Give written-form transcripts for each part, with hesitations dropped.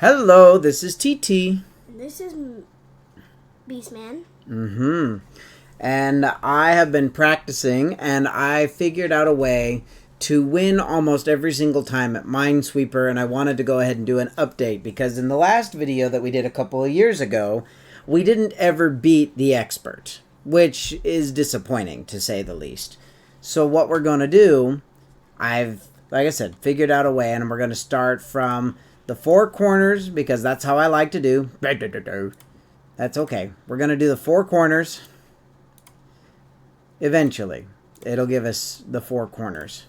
Hello, this is TT. This is Beastman. And I have been practicing, and I figured out a way to win almost every single time at Minesweeper, and I wanted to go ahead and do an update because in the last video that we did a couple of years ago, we didn't ever beat the expert, which is disappointing to say the least. So what we're going to do, like I said, figured out a way, and we're going to start from the four corners because that's how I like to do. That's okay. We're going to do the four corners. Eventually, it'll give us the four corners.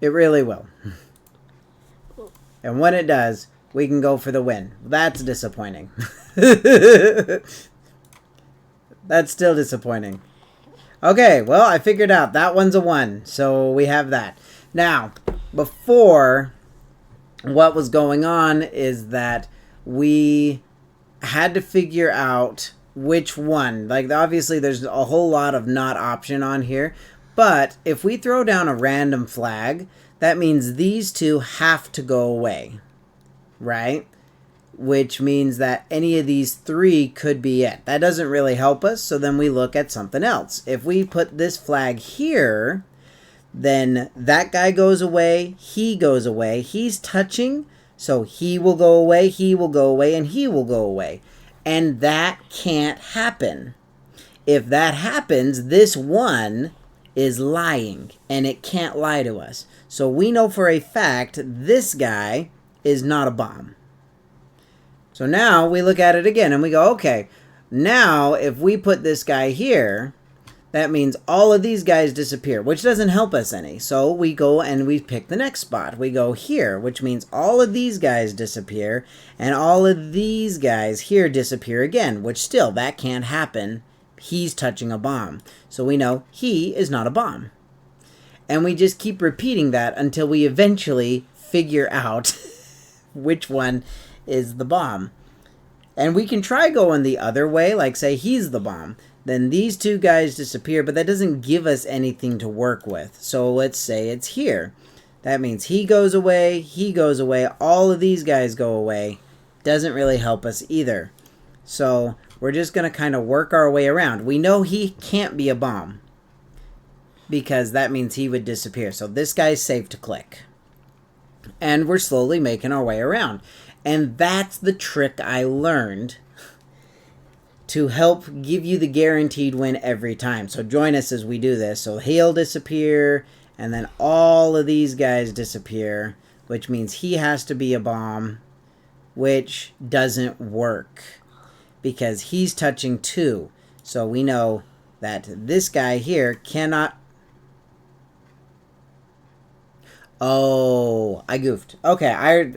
It really will. And when it does, we can go for the win. That's disappointing. That's still disappointing. Okay, well, I figured out that one's a 1, so we have that. Now, before, what was going on is that we had to figure out which one. Like, obviously, there's a whole lot of not option on here, but if we throw down a random flag, that means these two have to go away, right? Which means that any of these three could be it. That doesn't really help us, so then we look at something else. If we put this flag here, then that guy goes away, he goes away, he's touching, so he will go away, he will go away, and he will go away. And that can't happen. If that happens, this one is lying, and it can't lie to us. So we know for a fact this guy is not a bomb. So now we look at it again and we go, okay, now if we put this guy here, that means all of these guys disappear, which doesn't help us any. So we go and we pick the next spot. We go here, which means all of these guys disappear, and all of these guys here disappear again, which still, that can't happen. He's touching a bomb. So we know he is not a bomb. And we just keep repeating that until we eventually figure out which one is the bomb. And we can try going the other way, like say he's the bomb. Then these two guys disappear, but that doesn't give us anything to work with. So let's say it's here. That means he goes away, all of these guys go away. Doesn't really help us either. So we're just going to kind of work our way around. We know he can't be a bomb because that means he would disappear. So this guy's safe to click. And we're slowly making our way around. And that's the trick I learned to help give you the guaranteed win every time. So join us as we do this. So he'll disappear, and then all of these guys disappear, which means he has to be a bomb, which doesn't work because he's touching 2. So we know that this guy here cannot... Oh, I goofed. Okay, I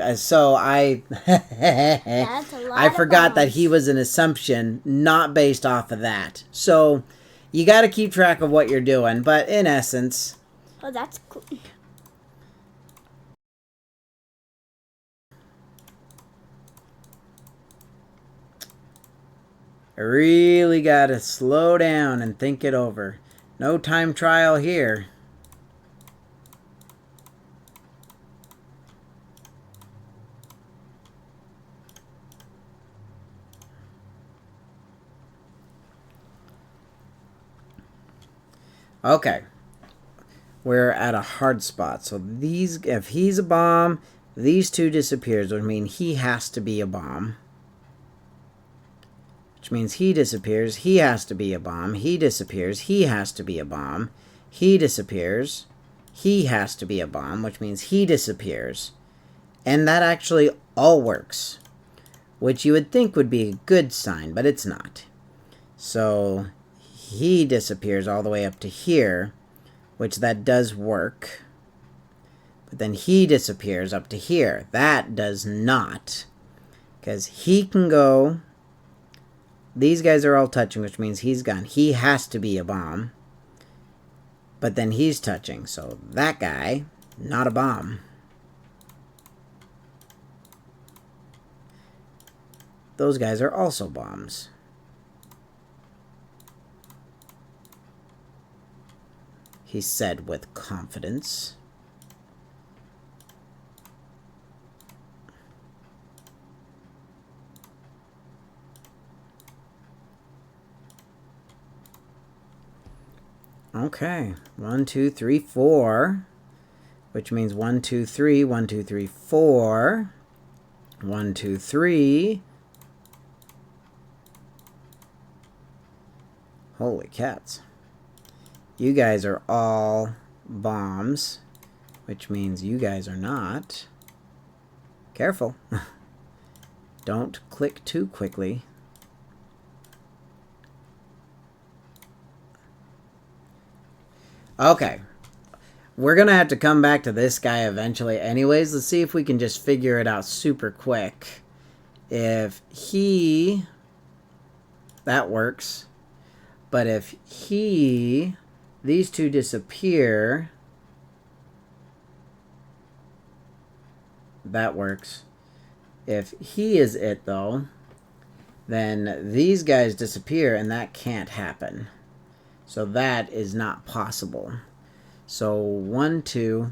forgot that he was an assumption, not based off of that. So you got to keep track of what you're doing, but in essence... Oh, that's cool. I really got to slow down and think it over. No time trial here. Okay, we're at a hard spot. So these, if he's a bomb, these two disappears, which means he has to be a bomb. Which means he disappears, he has to be a bomb. He disappears, he has to be a bomb. He disappears, he has to be a bomb, which means he disappears. And that actually all works, which you would think would be a good sign, but it's not. So he disappears all the way up to here, which that does work. But then he disappears up to here. That does not. Because he can go... These guys are all touching, which means he's gone. He has to be a bomb. But then he's touching. So that guy, not a bomb. Those guys are also bombs. He said with confidence. Okay. 1, 2, 3, 4. Which means 1, 2, 3, 1, 2, 3, 4. 1, 2, 3. Holy cats. You guys are all bombs, which means you guys are not. Careful. Don't click too quickly. Okay. We're going to have to come back to this guy eventually anyways. Let's see if we can just figure it out super quick. If he... That works. But if he... These two disappear... That works. If he is it, though, then these guys disappear, and that can't happen. So that is not possible. So 1, 2.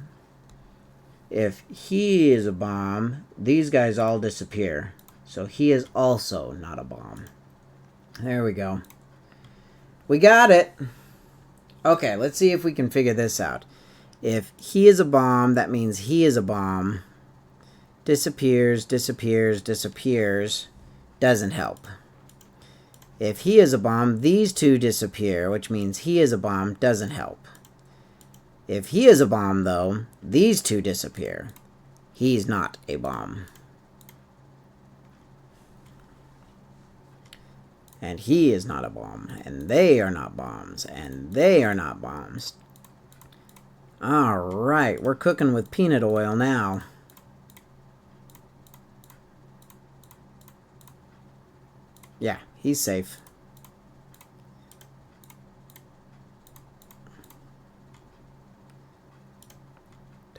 If he is a bomb, these guys all disappear. So he is also not a bomb. There we go. We got it. Okay, let's see if we can figure this out. If he is a bomb, that means he is a bomb. Disappears, disappears, disappears. Doesn't help. If he is a bomb, these two disappear, which means he is a bomb. Doesn't help. If he is a bomb, though, these two disappear. He's not a bomb. And he is not a bomb. And they are not bombs. And they are not bombs. Alright, we're cooking with peanut oil now. Yeah, he's safe.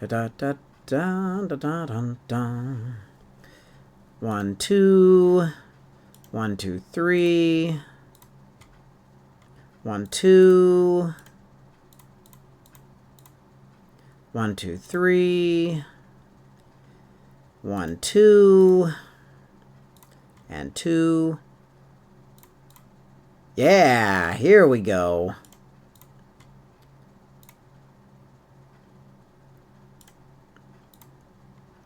Da da da da da da da da. 1, 2. 1, 2, 3. 1, 2. 1, 2, 3. 1, 2. And 2. Yeah, here we go.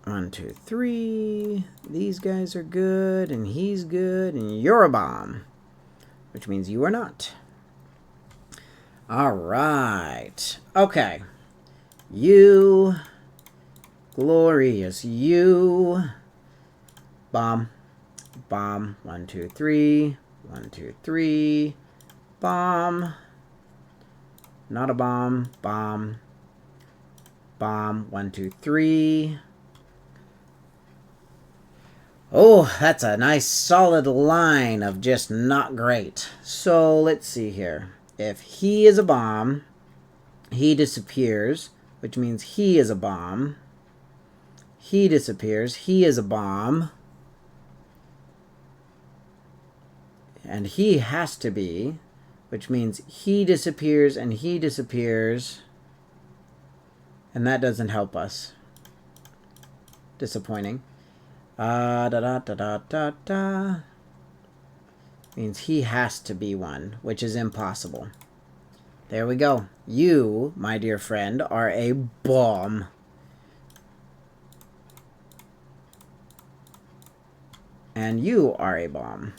One, 2, 3. These guys are good, and he's good, and you're a bomb. Which means you are not. Alright. Okay. You. Glorious you. Bomb. Bomb. 1, 2, 3. 1, 2, 3. Bomb. Not a bomb. Bomb. Bomb. 1, 2, 3. Oh, that's a nice solid line of just not great. So let's see here. If he is a bomb, he disappears, which means he is a bomb. He disappears. He is a bomb. And he has to be, which means he disappears and he disappears. And that doesn't help us. Disappointing. Da da da da da da. Means he has to be one, which is impossible. There we go. You, my dear friend, are a bomb. And you are a bomb.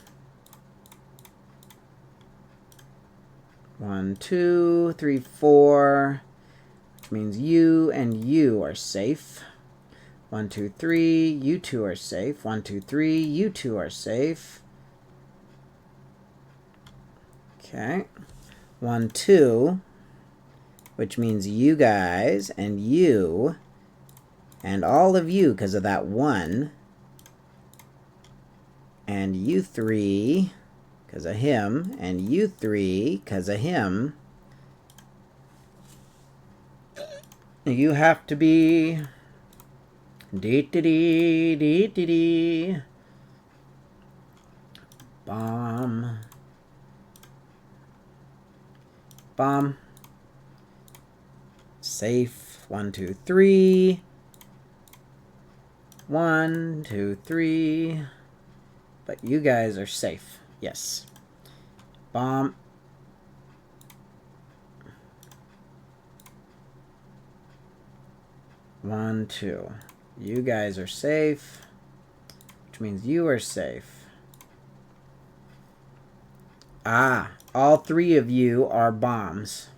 1, 2, 3, 4. Which means you and you are safe. 1, 2, 3. You two are safe. 1, 2, 3. You two are safe. Okay. 1, 2. Which means you guys and you. And all of you because of that 1. And you 3. Because of him. And you 3 because of him. You have to be... Dee-dee-dee, dee-dee-dee. Bomb. Bomb. Safe. 1, 2, 3. 1, 2, 3. But you guys are safe. Yes. Bomb. 1, 2. You guys are safe, which means you are safe. Ah, all 3 of you are bombs.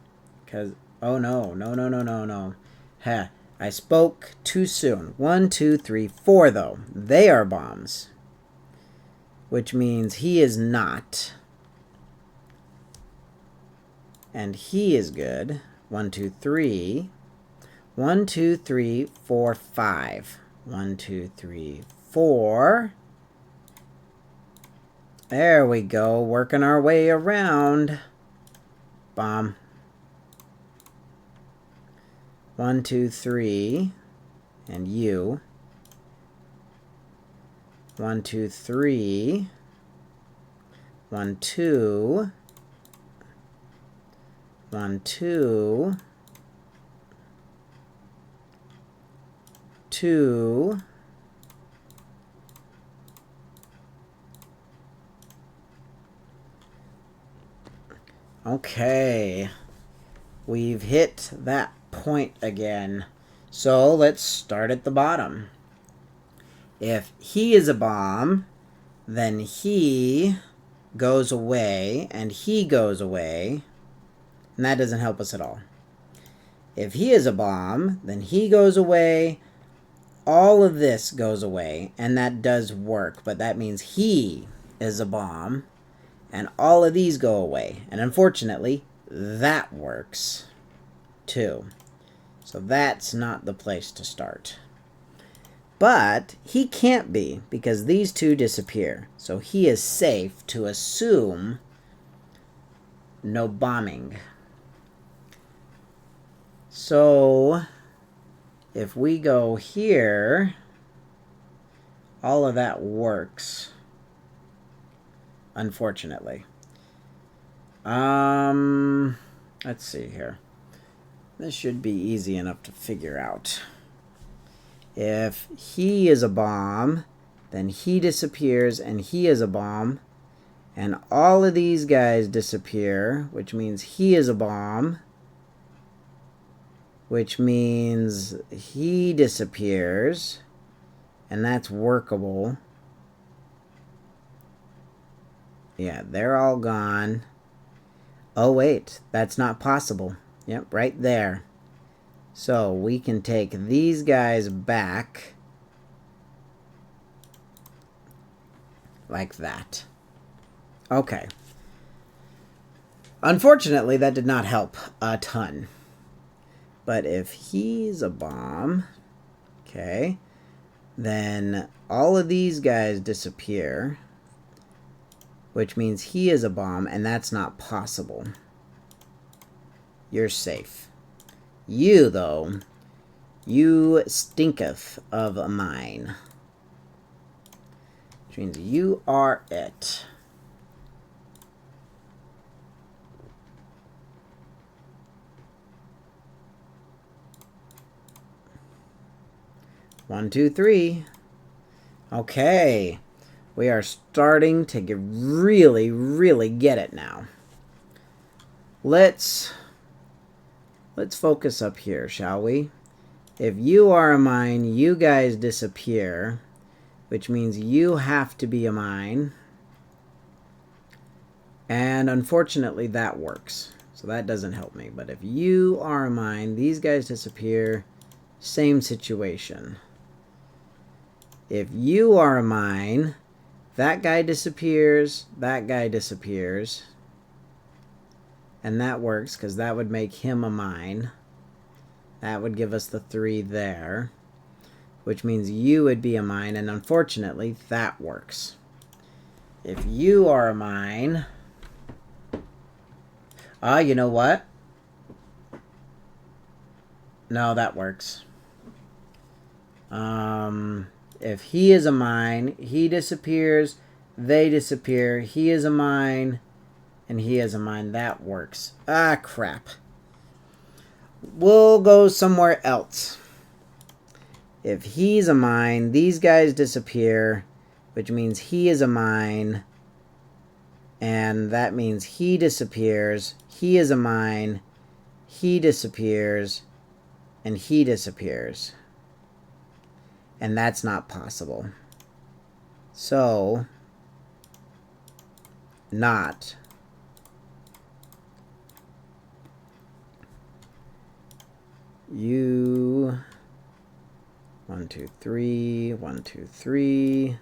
Because, oh no, no, no, no, no, no. Heh, I spoke too soon. 1, 2, 3, 4 though. They are bombs. Which means he is not. And he is good. 1, 2, 3. 1, 2, 3, 4, 5. 1, 2, 3, 4. There we go. Working our way around. Bomb. 1, 2, 3. And you. 1, 2, 3. 1, 2. 1, 2. 2. Okay. We've hit that point again. So let's start at the bottom. If he is a bomb, then he goes away, and he goes away, and that doesn't help us at all. If he is a bomb, then he goes away, all of this goes away, and that does work, but that means he is a bomb, and all of these go away, and unfortunately, that works too. So that's not the place to start. But he can't be, because these 2 disappear. So he is safe to assume no bombing. So if we go here, all of that works. Unfortunately. Let's see here. This should be easy enough to figure out. If he is a bomb, then he disappears and he is a bomb. And all of these guys disappear, which means he is a bomb. Which means he disappears. And that's workable. Yeah, they're all gone. Oh wait, that's not possible. Yep, right there. So we can take these guys back like that. Okay. Unfortunately, that did not help a ton. But if he's a bomb, okay, then all of these guys disappear, which means he is a bomb, and that's not possible. You're safe. You, though, you stinketh of a mine. Which means you are it. One, two, three. Okay. We are starting to really get it now. Let's focus up here, shall we? If you are a mine, you guys disappear, which means you have to be a mine. And unfortunately, that works. So that doesn't help me. But if you are a mine, these guys disappear. Same situation. If you are a mine, that guy disappears, that guy disappears. And that works, because that would make him a mine. That would give us the 3 there. Which means you would be a mine, and unfortunately, that works. If you are a mine... you know what? No, that works. If he is a mine, he disappears, they disappear, he is a mine, and he is a mine. That works. Ah, crap. We'll go somewhere else. If he's a mine, these guys disappear, which means he is a mine, and that means he disappears, he is a mine, he disappears, and he disappears. And that's not possible. So, not. You. 1, 2, 3. 1, 2, 3.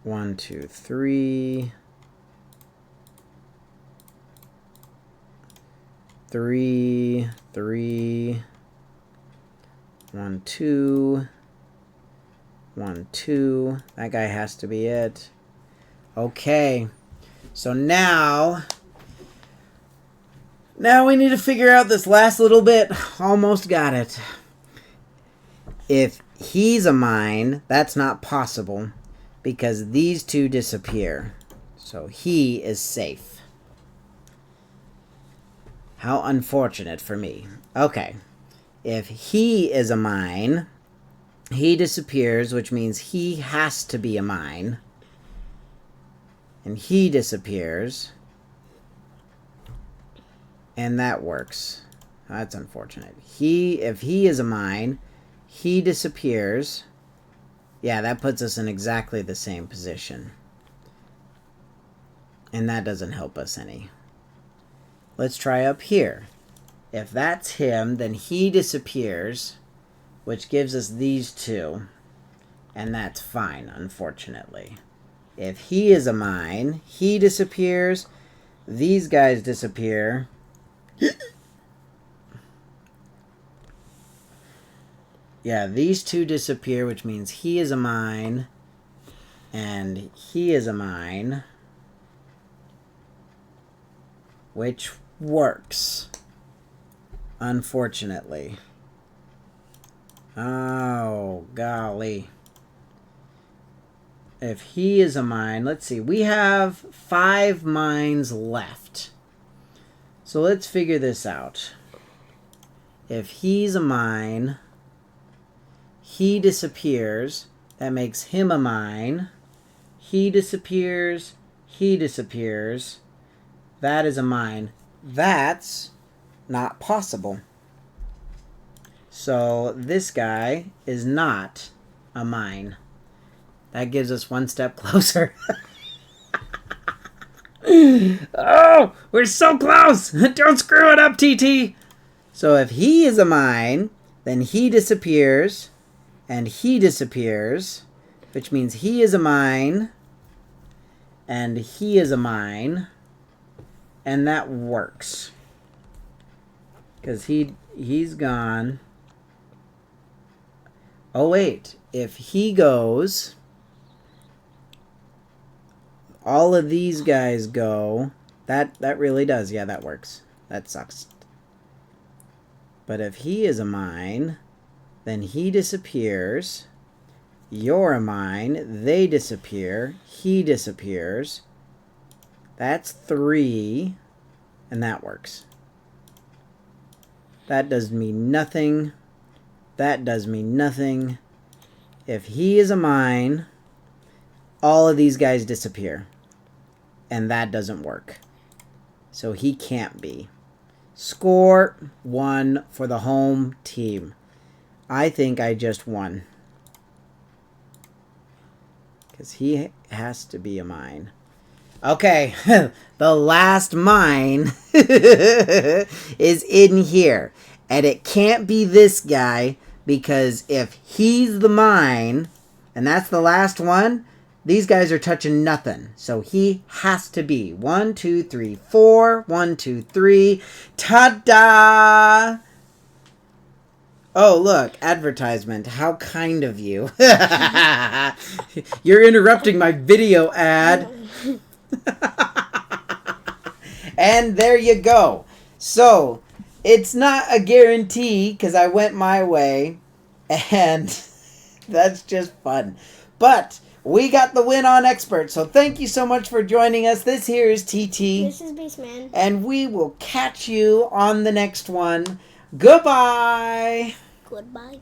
1, 2, 3. 3, 3. 1, 2. 1, 2. That guy has to be it. Okay. So now we need to figure out this last little bit. Almost got it. If he's a mine, that's not possible because these two disappear. So he is safe. How unfortunate for me. Okay. If he is a mine, he disappears, which means he has to be a mine. And he disappears. And that works. That's unfortunate. If he is a mine, he disappears. Yeah, that puts us in exactly the same position. And that doesn't help us any. Let's try up here. If that's him, then he disappears, which gives us these two. And that's fine, unfortunately. If he is a mine, he disappears. These guys disappear. Yeah, these two disappear, which means he is a mine. And he is a mine. Which works. Unfortunately. Oh, golly. If he is a mine, let's see. We have 5 mines left. So let's figure this out. If he's a mine, he disappears. That makes him a mine. He disappears. He disappears. That is a mine. That's not possible. So this guy is not a mine. That gives us one step closer. Oh, we're so close. Don't screw it up, TT. So if he is a mine, then he disappears, and he disappears, which means he is a mine, and he is a mine, and that works. Because he's gone. Oh, wait. If he goes, all of these guys go. That really does. Yeah, that works. That sucks. But if he is a mine, then he disappears. You're a mine. They disappear. He disappears. That's 3. And that works. That does me nothing. That does me nothing. If he is a mine, all of these guys disappear. And that doesn't work. So he can't be. Score 1 for the home team. I think I just won. Because he has to be a mine. Okay, the last mine is in here. And it can't be this guy, because if he's the mine, and that's the last one, these guys are touching nothing. So he has to be. 1, 2, 3, 4. 1, 2, 3. Ta-da! Oh, look, advertisement. How kind of you. You're interrupting my video ad. And there you go. So, it's not a guarantee because I went my way. And that's just fun. But we got the win on expert. So thank you so much for joining us. This here is TT. This is Beastman. And we will catch you on the next one. Goodbye. Goodbye.